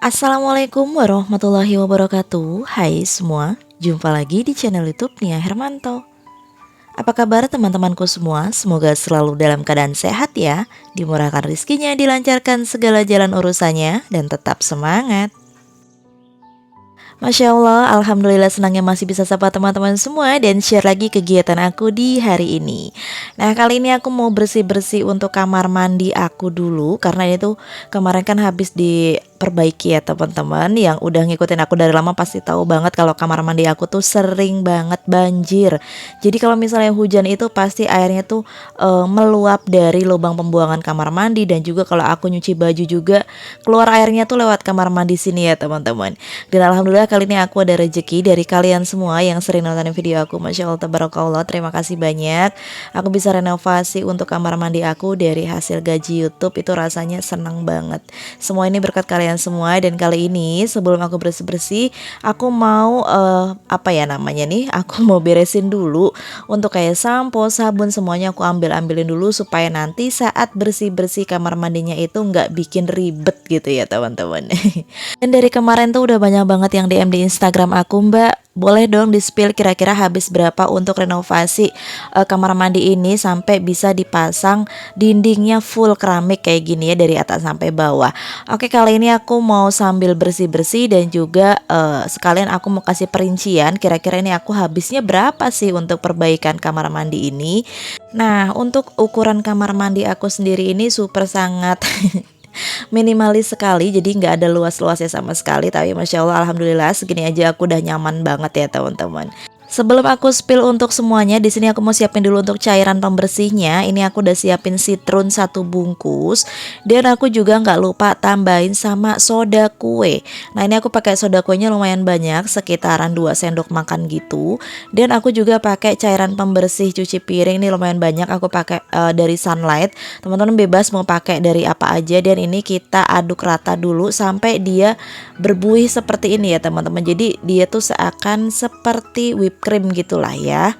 Assalamualaikum warahmatullahi wabarakatuh. Hai semua, jumpa lagi di channel YouTube Nia Hermanto. Apa kabar teman-temanku semua? Semoga selalu dalam keadaan sehat ya, dimurahkan rizkinya, dilancarkan segala jalan urusannya, dan tetap semangat. Masya Allah, Alhamdulillah senangnya masih bisa sapa teman-teman semua dan share lagi kegiatan aku di hari ini. Nah, kali ini aku mau bersih-bersih untuk kamar mandi aku dulu, karena itu kemarin kan habis diperbaiki ya teman-teman. Yang udah ngikutin aku dari lama pasti tahu banget kalau kamar mandi aku tuh sering banget banjir. Jadi kalau misalnya hujan itu pasti airnya tuh meluap dari lubang pembuangan kamar mandi, dan juga kalau aku nyuci baju juga keluar airnya tuh lewat kamar mandi sini ya teman-teman. Dan alhamdulillah kali ini aku ada rezeki dari kalian semua yang sering nonton video aku. Masya Allah tabarakallah, terima kasih banyak. Aku bisa renovasi untuk kamar mandi aku dari hasil gaji YouTube, itu rasanya senang banget. Semua ini berkat kalian semua. Dan kali ini sebelum aku bersih-bersih, aku mau apa ya namanya nih, aku mau beresin dulu untuk kayak sampo, sabun, semuanya aku ambilin dulu supaya nanti saat bersih-bersih kamar mandinya itu nggak bikin ribet gitu ya teman-teman. Dan dari kemarin tuh udah banyak banget yang DM di Instagram aku, Mbak, boleh dong di-spill kira-kira habis berapa untuk renovasi kamar mandi ini sampai bisa dipasang dindingnya full keramik kayak gini ya dari atas sampai bawah. Oke, kali ini aku mau sambil bersih-bersih dan juga sekalian aku mau kasih perincian kira-kira ini aku habisnya berapa sih untuk perbaikan kamar mandi ini. Nah, untuk ukuran kamar mandi aku sendiri ini super sangat minimalis sekali, jadi nggak ada luas-luasnya sama sekali. Tapi Masya Allah, Alhamdulillah segini aja aku udah nyaman banget ya teman-teman. Sebelum aku spill untuk semuanya, di sini aku mau siapin dulu untuk cairan pembersihnya. Ini aku udah siapin citron 1 bungkus, dan aku juga nggak lupa tambahin sama soda kue. Nah, ini aku pakai soda kuenya lumayan banyak, sekitaran 2 sendok makan gitu. Dan aku juga pakai cairan pembersih cuci piring ini lumayan banyak. Aku pakai dari Sunlight. Teman-teman bebas mau pakai dari apa aja. Dan ini kita aduk rata dulu sampai dia berbuih seperti ini ya teman-teman. Jadi dia tuh seakan seperti whipped cream gitulah ya.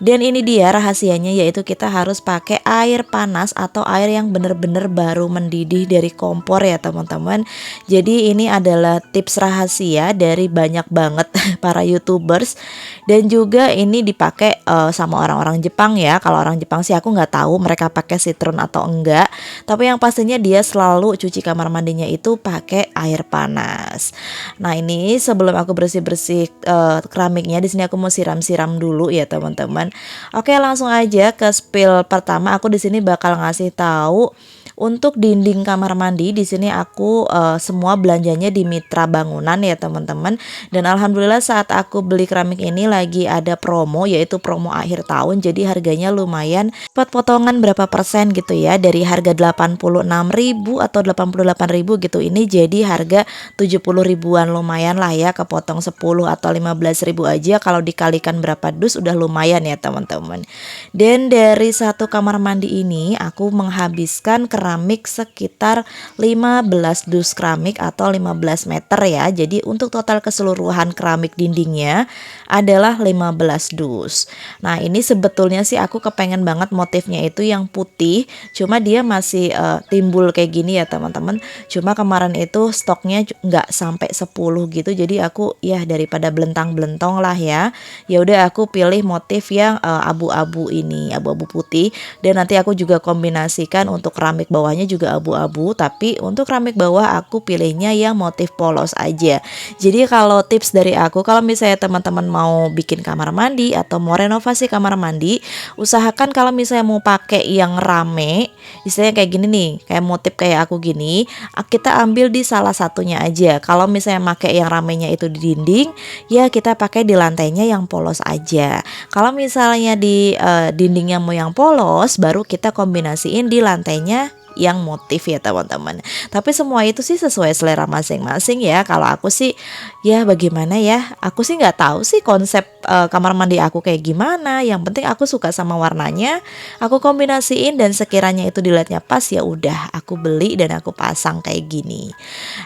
Dan ini dia rahasianya, yaitu kita harus pakai air panas atau air yang benar-benar baru mendidih dari kompor ya teman-teman. Jadi ini adalah tips rahasia dari banyak banget para YouTubers, dan juga ini dipakai sama orang-orang Jepang ya. Kalau orang Jepang sih aku nggak tahu mereka pakai citron atau enggak, tapi yang pastinya dia selalu cuci kamar mandinya itu pakai air panas. Nah, ini sebelum aku bersih-bersih keramiknya, di sini aku mau siram-siram dulu ya teman-teman. Oke, langsung aja ke spill pertama. Aku di sini bakal ngasih tahu untuk dinding kamar mandi. Di sini aku semua belanjanya di Mitra Bangunan ya teman-teman. Dan alhamdulillah saat aku beli keramik ini lagi ada promo, yaitu promo akhir tahun. Jadi harganya lumayan, dapat potongan berapa persen gitu ya. Dari harga 86.000 atau 88.000 gitu, ini jadi harga 70 ribuan. Lumayan lah ya, kepotong 10 atau 15.000 aja. Kalau dikalikan berapa dus udah lumayan ya teman-teman. Dan dari satu kamar mandi ini aku menghabiskan keramik sekitar 15 dus keramik atau 15 meter ya. Jadi untuk total keseluruhan keramik dindingnya adalah 15 dus. Nah, ini sebetulnya sih aku kepengen banget motifnya itu yang putih, cuma dia masih timbul kayak gini ya teman-teman. Cuma kemarin itu stoknya nggak sampai 10 gitu, jadi aku ya daripada belentang-belentong lah ya. Ya udah aku pilih motif yang abu-abu ini, abu-abu putih. Dan nanti aku juga kombinasikan untuk keramik bawahnya juga abu-abu, tapi untuk keramik bawah aku pilihnya yang motif polos aja. Jadi kalau tips dari aku, kalau misalnya teman-teman mau bikin kamar mandi atau mau renovasi kamar mandi, usahakan kalau misalnya mau pakai yang rame, istilahnya kayak gini nih, kayak motif kayak aku gini, kita ambil di salah satunya aja. Kalau misalnya pakai yang ramenya itu di dinding, ya kita pakai di lantainya yang polos aja. Kalau misalnya di dindingnya mau yang polos, baru kita kombinasiin di lantainya yang motif ya teman-teman. Tapi semua itu sih sesuai selera masing-masing ya. Kalau aku sih ya bagaimana ya, aku sih nggak tahu sih konsep kamar mandi aku kayak gimana. Yang penting aku suka sama warnanya, aku kombinasiin, dan sekiranya itu dilihatnya pas ya udah aku beli dan aku pasang kayak gini.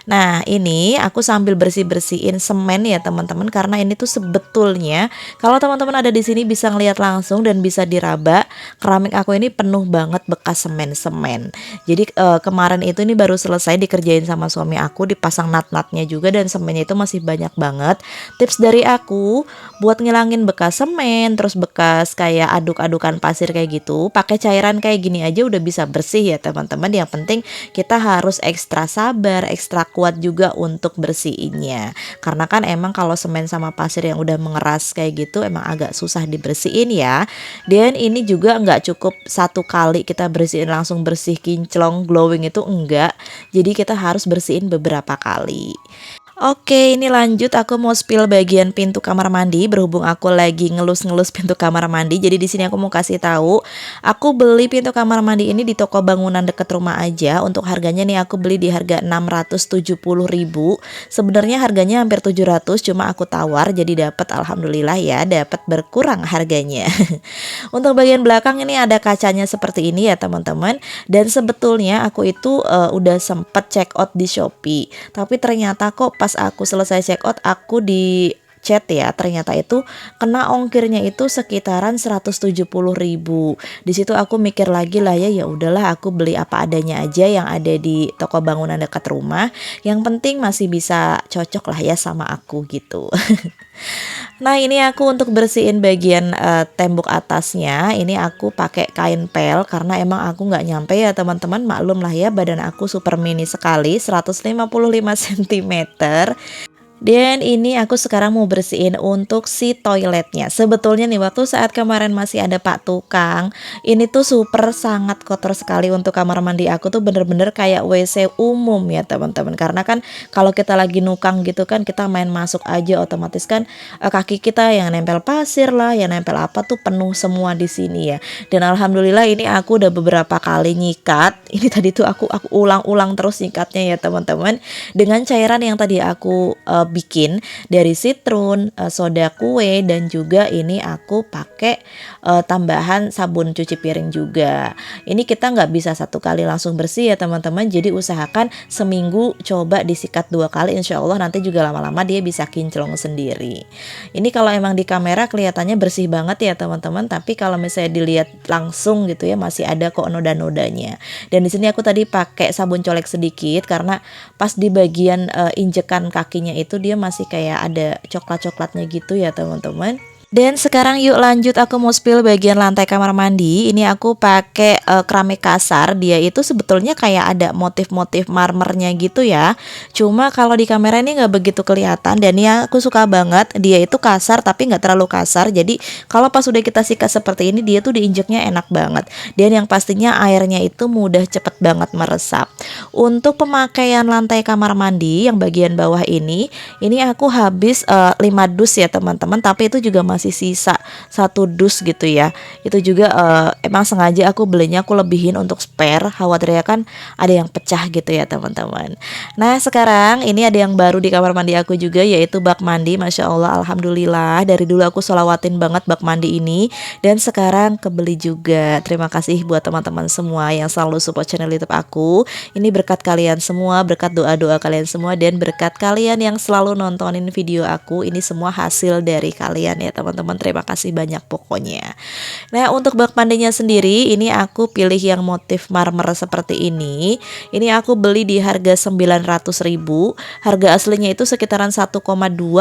Nah, ini aku sambil bersih-bersihin semen ya teman-teman, karena ini tuh sebetulnya kalau teman-teman ada di sini bisa ngelihat langsung dan bisa diraba. keramik aku ini penuh banget bekas semen-semen. Jadi kemarin itu ini baru selesai dikerjain sama suami aku, dipasang nat-natnya juga dan semennya itu masih banyak banget. Tips dari aku buat ngilangin bekas semen, terus bekas kayak aduk-adukan pasir kayak gitu, pakai cairan kayak gini aja udah bisa bersih ya teman-teman. Yang penting kita harus ekstra sabar, ekstra kuat juga untuk bersihinnya. Karena kan emang kalau semen sama pasir yang udah mengeras kayak gitu emang agak susah dibersihin ya. Dan ini juga nggak cukup satu kali kita bersihin langsung bersih kinclong glowing itu enggak. Jadi kita harus bersihin beberapa kali. Oke, ini lanjut aku mau spill bagian pintu kamar mandi berhubung aku lagi ngelus-ngelus pintu kamar mandi. Jadi di sini aku mau kasih tahu, aku beli pintu kamar mandi ini di toko bangunan deket rumah aja. Untuk harganya nih aku beli di harga 670.000. Sebenarnya harganya hampir 700, cuma aku tawar jadi dapat, alhamdulillah ya, dapat berkurang harganya. Untuk bagian belakang ini ada kacanya seperti ini ya teman-teman. Dan sebetulnya aku itu udah sempet check out di Shopee, tapi ternyata kok pas aku selesai check out aku di chat ya, ternyata itu kena ongkirnya itu sekitaran 170.000. Di situ aku mikir lagi lah ya, ya udahlah aku beli apa adanya aja yang ada di toko bangunan dekat rumah. Yang penting masih bisa cocok lah ya sama aku gitu. Nah ini aku untuk bersihin bagian tembok atasnya, ini aku pakai kain pel karena emang aku nggak nyampe ya teman-teman, maklum lah ya badan aku super mini sekali 155 cm. Dan ini aku sekarang mau bersihin untuk si toiletnya. Sebetulnya nih waktu saat kemarin masih ada Pak Tukang, ini tuh super sangat kotor sekali untuk kamar mandi aku tuh bener-bener kayak WC umum ya teman-teman. Karena kan kalau kita lagi nukang gitu kan kita main masuk aja otomatis kan kaki kita yang nempel pasir lah, yang nempel apa tuh penuh semua di sini ya. Dan alhamdulillah ini aku udah beberapa kali nyikat. Ini tadi tuh aku ulang-ulang terus nyikatnya ya teman-teman. Dengan cairan yang tadi aku bikin dari sitrun, soda kue, dan juga ini aku pakai tambahan sabun cuci piring juga. Ini kita nggak bisa satu kali langsung bersih ya teman-teman, jadi usahakan seminggu coba disikat 2 kali, insya Allah nanti juga lama-lama dia bisa kinclong sendiri. Ini kalau emang di kamera kelihatannya bersih banget ya teman-teman, tapi kalau misalnya dilihat langsung gitu ya masih ada kok noda-nodanya. Dan di sini aku tadi pakai sabun colek sedikit karena pas di bagian injekan kakinya itu dia masih kayak ada coklat-coklatnya gitu ya teman-teman. Dan sekarang yuk lanjut aku mau spill bagian lantai kamar mandi. Ini aku pakai keramik kasar. Dia itu sebetulnya kayak ada motif-motif marmernya gitu ya. Cuma kalau di kamera ini nggak begitu kelihatan. Dan ini aku suka banget. Dia itu kasar tapi nggak terlalu kasar. Jadi kalau pas udah kita sikat seperti ini dia tuh diinjeknya enak banget. Dan yang pastinya airnya itu mudah cepet banget meresap. Untuk pemakaian lantai kamar mandi yang bagian bawah ini aku habis 5 dus ya teman-teman. Tapi itu juga masih sisa 1 dus gitu ya. Itu juga emang sengaja aku belinya aku lebihin untuk spare, khawatirnya kan ada yang pecah gitu ya teman-teman. Nah sekarang ini ada yang baru di kamar mandi aku juga, yaitu bak mandi. Masya Allah, alhamdulillah dari dulu aku solawatin banget bak mandi ini dan sekarang kebeli juga. Terima kasih buat teman-teman semua yang selalu support channel YouTube aku. Ini berkat kalian semua, berkat doa-doa kalian semua, dan berkat kalian yang selalu nontonin video aku. Ini semua hasil dari kalian ya teman-teman, terima kasih banyak pokoknya. Nah untuk bak mandinya sendiri ini aku pilih yang motif marmer seperti ini. Ini aku beli di harga 900.000. Harga aslinya itu sekitaran 1,2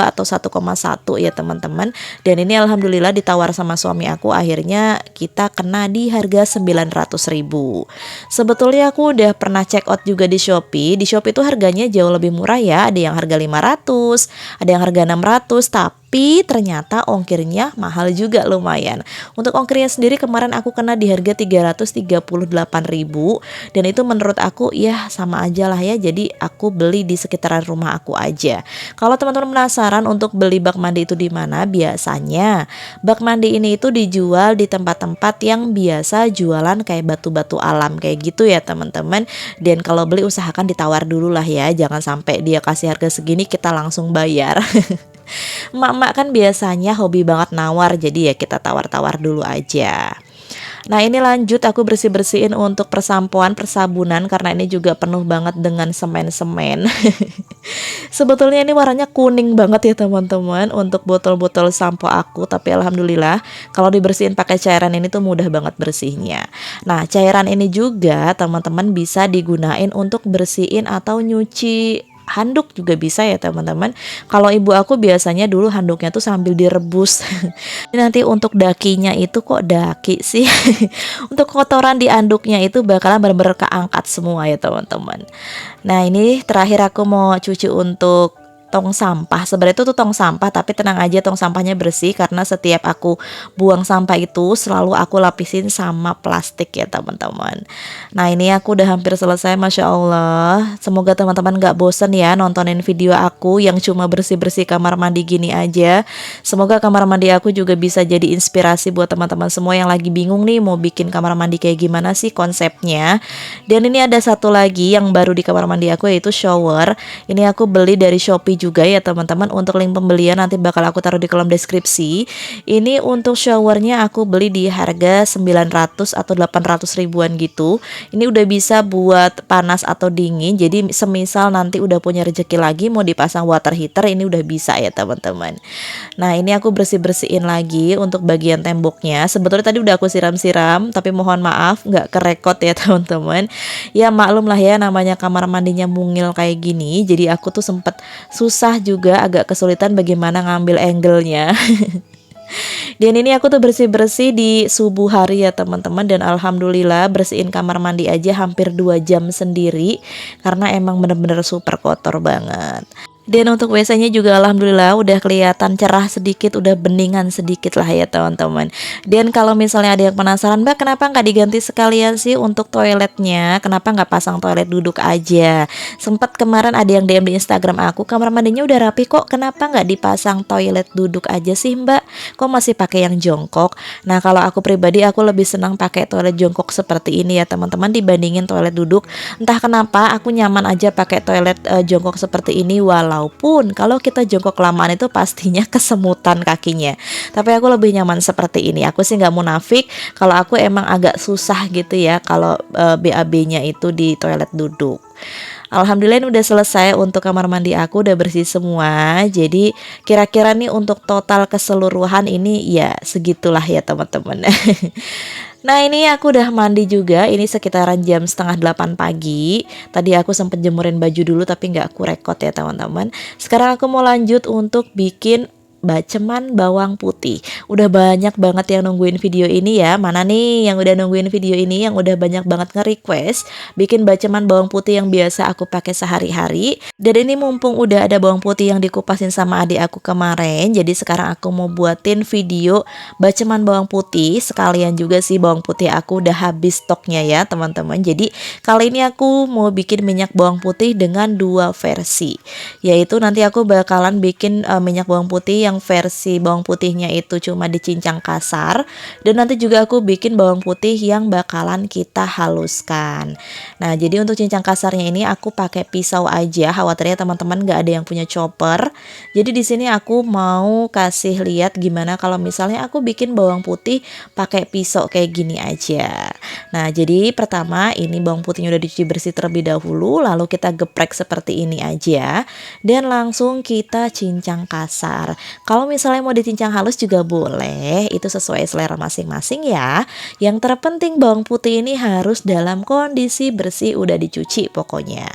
atau 1,1 ya teman-teman. Dan ini alhamdulillah ditawar sama suami aku, akhirnya kita kena di harga 900.000. Sebetulnya aku udah pernah check out juga di Shopee. Di Shopee itu harganya jauh lebih murah ya. Ada yang harga 500, ada yang harga 600, tapi ternyata ongkirnya mahal juga lumayan. Untuk ongkirnya sendiri kemarin aku kena di harga 338.000 dan itu menurut aku ya sama aja lah ya. Jadi aku beli di sekitaran rumah aku aja. Kalau teman-teman penasaran untuk beli bak mandi itu di mana, biasanya bak mandi ini itu dijual di tempat-tempat yang biasa jualan kayak batu-batu alam kayak gitu ya teman-teman. Dan kalau beli usahakan ditawar dulu lah ya, jangan sampai dia kasih harga segini kita langsung bayar. Emak-emak kan biasanya hobi banget nawar, jadi ya kita tawar-tawar dulu aja. Nah ini lanjut aku bersih-bersihin untuk persabunan karena ini juga penuh banget dengan semen-semen. Sebetulnya ini warnanya kuning banget ya teman-teman untuk botol-botol sampo aku, tapi alhamdulillah kalau dibersihin pakai cairan ini tuh mudah banget bersihnya. Nah, cairan ini juga teman-teman bisa digunain untuk bersihin atau nyuci handuk juga bisa ya teman-teman. Kalau ibu aku biasanya dulu handuknya tuh sambil direbus. Nanti untuk dakinya itu kok daki sih. Untuk kotoran di anduknya itu bakalan bener-bener keangkat semua ya teman-teman. Nah ini terakhir aku mau cuci untuk tong sampah. Sebenarnya itu tuh tong sampah, tapi tenang aja tong sampahnya bersih karena setiap aku buang sampah itu selalu aku lapisin sama plastik ya teman-teman. Nah ini aku udah hampir selesai, Masya Allah. Semoga teman-teman gak bosen ya nontonin video aku yang cuma bersih-bersih kamar mandi gini aja. Semoga kamar mandi aku juga bisa jadi inspirasi buat teman-teman semua yang lagi bingung nih mau bikin kamar mandi kayak gimana sih konsepnya. Dan ini ada satu lagi yang baru di kamar mandi aku, yaitu shower. Ini aku beli dari Shopee juga ya teman-teman. Untuk link pembelian nanti bakal aku taruh di kolom deskripsi. Ini untuk showernya aku beli di harga 900 atau 800 ribuan gitu. Ini udah bisa buat panas atau dingin. Jadi semisal nanti udah punya rezeki lagi mau dipasang water heater, ini udah bisa ya teman-teman. Nah ini aku bersih-bersihin lagi untuk bagian temboknya. Sebetulnya tadi udah aku siram-siram, tapi mohon maaf nggak kerekot ya teman-teman. Ya maklum lah ya namanya kamar mandinya mungil kayak gini. Jadi aku tuh sempet susah juga, agak kesulitan bagaimana ngambil angle-nya. Dan ini aku tuh bersih-bersih di subuh hari ya teman-teman. Dan alhamdulillah bersihin kamar mandi aja hampir 2 jam sendiri, karena emang bener-bener super kotor banget. Dan untuk WC-nya juga alhamdulillah udah kelihatan cerah sedikit, udah beningan sedikit lah ya teman-teman. Dan kalau misalnya ada yang penasaran, Mbak kenapa nggak diganti sekalian sih untuk toiletnya? Kenapa nggak pasang toilet duduk aja? Sempat kemarin ada yang DM di Instagram aku, kamar mandinya udah rapi kok, kenapa nggak dipasang toilet duduk aja sih Mbak? Kok masih pakai yang jongkok? Nah kalau aku pribadi aku lebih senang pakai toilet jongkok seperti ini ya teman-teman dibandingin toilet duduk. Entah kenapa aku nyaman aja pakai toilet jongkok seperti ini, walaupun kalau kita jongkok kelamaan itu pastinya kesemutan kakinya. Tapi aku lebih nyaman seperti ini. Aku sih nggak munafik kalau aku emang agak susah gitu ya kalau BAB-nya itu di toilet duduk. Alhamdulillah ini udah selesai untuk kamar mandi aku, udah bersih semua. Jadi kira-kira nih untuk total keseluruhan ini ya segitulah ya teman-teman. Nah ini aku udah mandi juga, ini sekitaran jam setengah 8 pagi. Tadi aku sempet jemurin baju dulu tapi nggak aku rekod ya teman-teman. Sekarang aku mau lanjut untuk bikin baceman bawang putih. Udah banyak banget yang nungguin video ini ya. Mana nih yang udah nungguin video ini, yang udah banyak banget nge-request bikin baceman bawang putih yang biasa aku pakai sehari-hari. Dan ini mumpung udah ada bawang putih yang dikupasin sama adik aku kemarin, jadi sekarang aku mau buatin video baceman bawang putih. Sekalian juga sih bawang putih aku udah habis stoknya ya teman-teman. Jadi kali ini aku mau bikin minyak bawang putih dengan 2 versi. Yaitu nanti aku bakalan bikin minyak bawang putih yang versi bawang putihnya itu cuma dicincang kasar, dan nanti juga aku bikin bawang putih yang bakalan kita haluskan. Nah jadi untuk cincang kasarnya ini aku pakai pisau aja, khawatirnya teman-teman gak ada yang punya chopper. Jadi di sini aku mau kasih lihat gimana kalau misalnya aku bikin bawang putih pakai pisau kayak gini aja. Nah jadi pertama ini bawang putihnya udah dicuci bersih terlebih dahulu, lalu kita geprek seperti ini aja dan langsung kita cincang kasar. Kalau misalnya mau dicincang halus juga boleh, itu sesuai selera masing-masing ya. Yang terpenting bawang putih ini harus dalam kondisi bersih, udah dicuci pokoknya.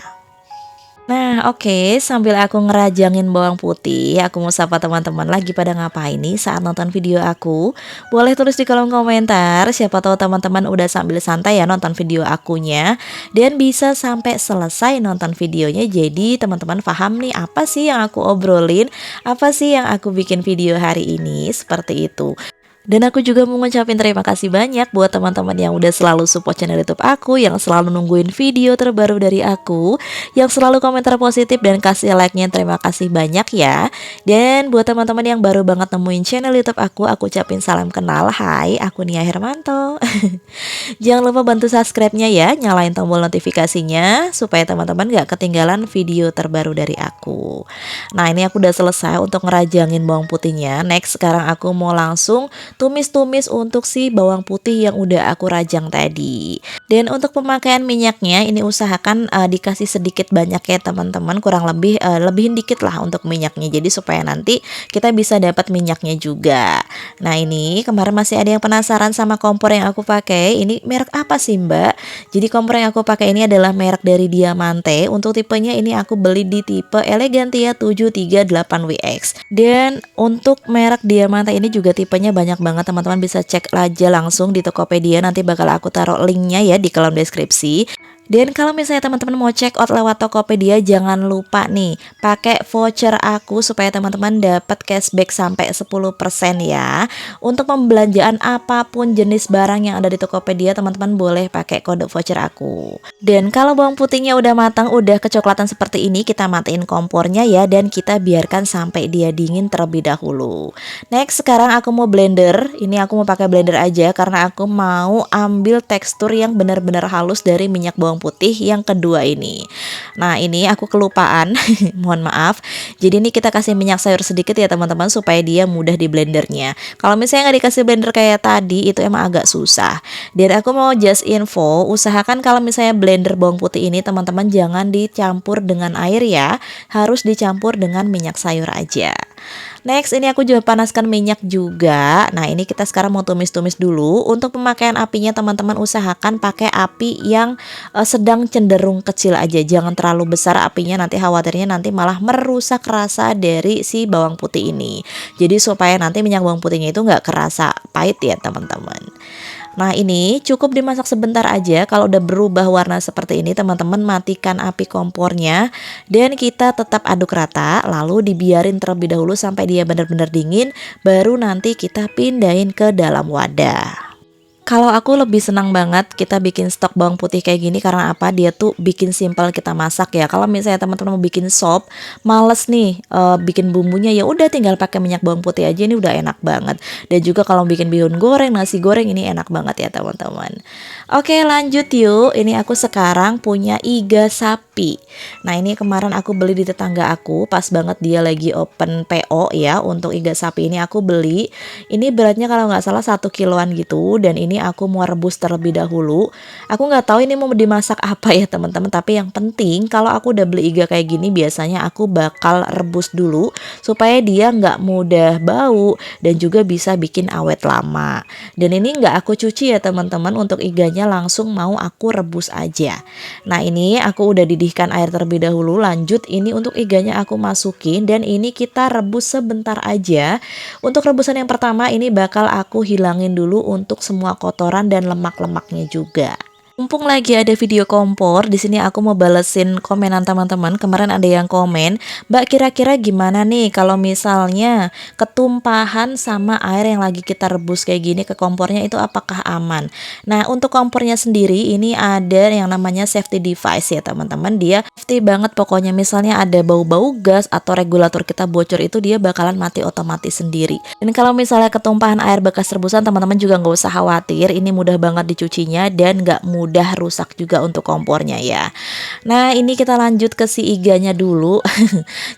Nah oke, sambil aku ngerajangin bawang putih, aku mau sapa teman-teman lagi pada ngapain nih saat nonton video aku. Boleh tulis di kolom komentar, siapa tahu teman-teman udah sambil santai ya nonton video akunya, dan bisa sampai selesai nonton videonya. Jadi teman-teman paham nih apa sih yang aku obrolin, apa sih yang aku bikin video hari ini, seperti itu. Dan aku juga mau ngucapin terima kasih banyak buat teman-teman yang udah selalu support channel YouTube aku, yang selalu nungguin video terbaru dari aku, yang selalu komentar positif dan kasih like-nya, terima kasih banyak ya. Dan buat teman-teman yang baru banget nemuin channel YouTube aku ucapin salam kenal. Hai, aku Nia Hermanto. Jangan lupa bantu subscribe-nya ya, nyalain tombol notifikasinya supaya teman-teman gak ketinggalan video terbaru dari aku. Nah ini aku udah selesai untuk ngerajangin bawang putihnya. Next sekarang aku mau langsung tumis-tumis untuk si bawang putih yang udah aku rajang tadi. Dan untuk pemakaian minyaknya ini usahakan dikasih sedikit banyak ya teman-teman, kurang lebih lebihin dikit lah untuk minyaknya. Jadi supaya nanti kita bisa dapat minyaknya juga. Nah, ini kemarin masih ada yang penasaran sama kompor yang aku pakai. Ini merek apa sih, Mbak? Jadi kompor yang aku pakai ini adalah merek dari Diamante. Untuk tipenya ini aku beli di tipe Elegantia 738WX. Dan untuk merek Diamante ini juga tipenya banyak banget, teman-teman bisa cek aja langsung di Tokopedia. Nanti bakal aku taruh linknya ya di kolom deskripsi. Dan kalau misalnya teman-teman mau check out lewat Tokopedia, jangan lupa nih pakai voucher aku supaya teman-teman dapat cashback sampai 10% ya. Untuk pembelanjaan apapun jenis barang yang ada di Tokopedia, teman-teman boleh pakai kode voucher aku. Dan kalau bawang putihnya udah matang, udah kecoklatan seperti ini, kita matiin kompornya ya, dan kita biarkan sampai dia dingin terlebih dahulu. Next, sekarang aku mau blender. Ini aku mau pakai blender aja karena aku mau ambil tekstur yang benar-benar halus dari minyak bawang putih yang kedua ini. Nah, ini aku kelupaan, mohon maaf. Jadi ini kita kasih minyak sayur sedikit ya teman-teman supaya dia mudah di blendernya. Kalau misalnya nggak dikasih blender kayak tadi, itu emang agak susah. Dan aku mau just info, usahakan kalau misalnya blender bawang putih ini teman-teman jangan dicampur dengan air ya, harus dicampur dengan minyak sayur aja. Next, ini aku juga panaskan minyak juga. Nah, ini kita sekarang mau tumis-tumis dulu. Untuk pemakaian apinya teman-teman usahakan pakai api yang sedang cenderung kecil aja. Jangan terlalu besar apinya, nanti khawatirnya nanti malah merusak rasa dari si bawang putih ini. Jadi supaya nanti minyak bawang putihnya itu nggak kerasa pahit ya teman-teman. Nah, ini cukup dimasak sebentar aja. Kalau udah berubah warna seperti ini, teman-teman matikan api kompornya dan kita tetap aduk rata, lalu dibiarin terlebih dahulu sampai dia benar-benar dingin, baru nanti kita pindahin ke dalam wadah. Kalau aku lebih senang banget kita bikin stok bawang putih kayak gini karena apa? Dia tuh bikin simpel kita masak ya. Kalau misalnya teman-teman mau bikin sop, males nih bikin bumbunya, ya udah tinggal pakai minyak bawang putih aja, ini udah enak banget. Dan juga kalau bikin bihun goreng, nasi goreng, ini enak banget ya teman-teman. Oke, lanjut yuk. Ini aku sekarang punya iga sapi. Nah, ini kemarin aku beli di tetangga aku, pas banget dia lagi open PO ya. Untuk iga sapi ini aku beli. Ini beratnya kalau nggak salah 1 kiloan gitu, dan ini aku mau rebus terlebih dahulu. Aku nggak tahu ini mau dimasak apa ya teman-teman, tapi yang penting kalau aku udah beli iga kayak gini, biasanya aku bakal rebus dulu supaya dia nggak mudah bau dan juga bisa bikin awet lama. Dan ini nggak aku cuci ya teman-teman, untuk iganya langsung mau aku rebus aja. Nah, ini aku udah didihkan air terlebih dahulu. Lanjut, ini untuk iganya aku masukin dan ini kita rebus sebentar aja. Untuk rebusan yang pertama ini bakal aku hilangin dulu untuk semua kotoran dan lemak-lemaknya juga. Mumpung lagi ada video kompor, di sini aku mau balesin komenan teman-teman. Kemarin ada yang komen, "Mbak, kira-kira gimana nih kalau misalnya ketumpahan sama air yang lagi kita rebus kayak gini ke kompornya, itu apakah aman?" Nah, untuk kompornya sendiri ini ada yang namanya safety device ya teman-teman. Dia safety banget pokoknya. Misalnya ada bau-bau gas atau regulator kita bocor, itu dia bakalan mati otomatis sendiri. Dan kalau misalnya ketumpahan air bekas rebusan, teman-teman juga nggak usah khawatir. Ini mudah banget dicucinya dan nggak mudah rusak juga untuk kompornya ya. Nah, ini kita lanjut ke si iganya dulu.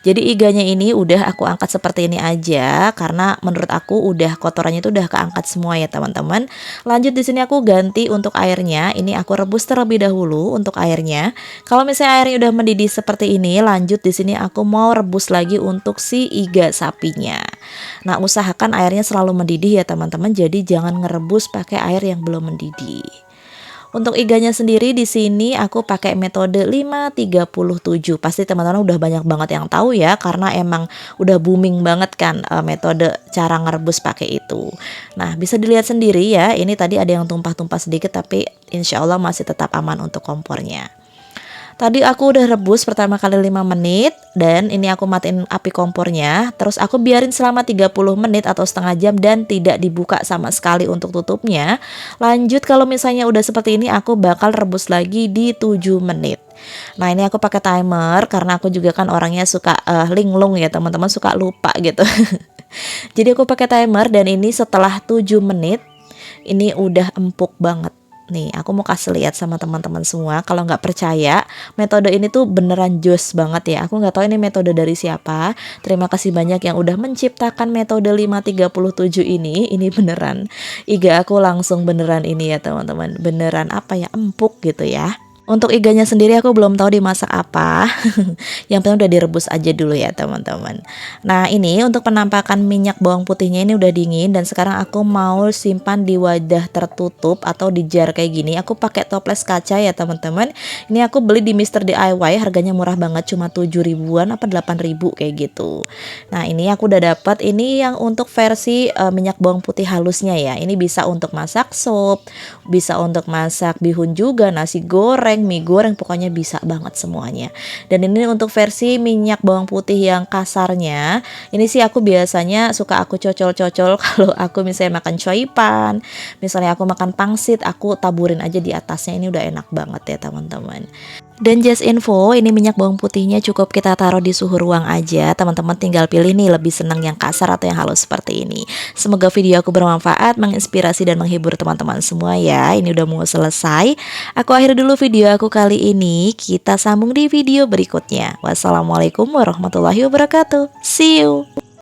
Jadi iganya ini udah aku angkat seperti ini aja karena menurut aku udah kotorannya itu udah keangkat semua ya teman-teman. Lanjut, di sini aku ganti untuk airnya. Ini aku rebus terlebih dahulu untuk airnya. Kalau misalnya airnya udah mendidih seperti ini, lanjut di sini aku mau rebus lagi untuk si iga sapinya. Nah, usahakan airnya selalu mendidih ya teman-teman. Jadi jangan ngerebus pakai air yang belum mendidih. Untuk iganya sendiri di sini aku pakai metode 5-37. Pasti teman-teman udah banyak banget yang tahu ya karena emang udah booming banget kan metode cara ngerebus pakai itu. Nah, bisa dilihat sendiri ya. Ini tadi ada yang tumpah-tumpah sedikit tapi insya Allah masih tetap aman untuk kompornya. Tadi aku udah rebus pertama kali 5 menit dan ini aku matiin api kompornya. Terus aku biarin selama 30 menit atau setengah jam dan tidak dibuka sama sekali untuk tutupnya. Lanjut, kalau misalnya udah seperti ini aku bakal rebus lagi di 7 menit. Nah, ini aku pakai timer karena aku juga kan orangnya suka linglung ya teman-teman, suka lupa gitu. Jadi aku pakai timer dan ini setelah 7 menit ini udah empuk banget. Nih, aku mau kasih lihat sama teman-teman semua. Kalau nggak percaya, metode ini tuh beneran jos banget ya. Aku nggak tahu ini metode dari siapa. Terima kasih banyak yang udah menciptakan metode 537 ini. Ini beneran. Iga aku langsung beneran ini ya teman-teman. Beneran apa ya, empuk gitu ya. Untuk iganya sendiri aku belum tahu dimasak apa. Yang penting udah direbus aja dulu ya teman-teman. Nah ini untuk penampakan minyak bawang putihnya ini udah dingin. Dan sekarang aku mau simpan di wadah tertutup atau di jar kayak gini. Aku pakai toples kaca ya teman-teman. Ini aku beli di Mister DIY, harganya murah banget, cuma 7 ribuan apa 8 ribu kayak gitu. Nah ini aku udah dapat ini yang untuk versi minyak bawang putih halusnya ya. Ini bisa untuk masak sup, bisa untuk masak bihun juga, nasi goreng, mie goreng, pokoknya bisa banget semuanya. Dan ini untuk versi minyak bawang putih yang kasarnya, ini sih aku biasanya suka aku cocol-cocol kalau aku misalnya makan coipan, misalnya aku makan pangsit, aku taburin aja di atasnya. Ini udah enak banget ya teman-teman. Dan just info, ini minyak bawang putihnya cukup kita taruh di suhu ruang aja. Teman-teman tinggal pilih nih lebih senang yang kasar atau yang halus seperti ini. Semoga video aku bermanfaat, menginspirasi dan menghibur teman-teman semua ya. Ini udah mau selesai. Aku akhiri dulu video aku kali ini. Kita sambung di video berikutnya. Wassalamualaikum warahmatullahi wabarakatuh. See you.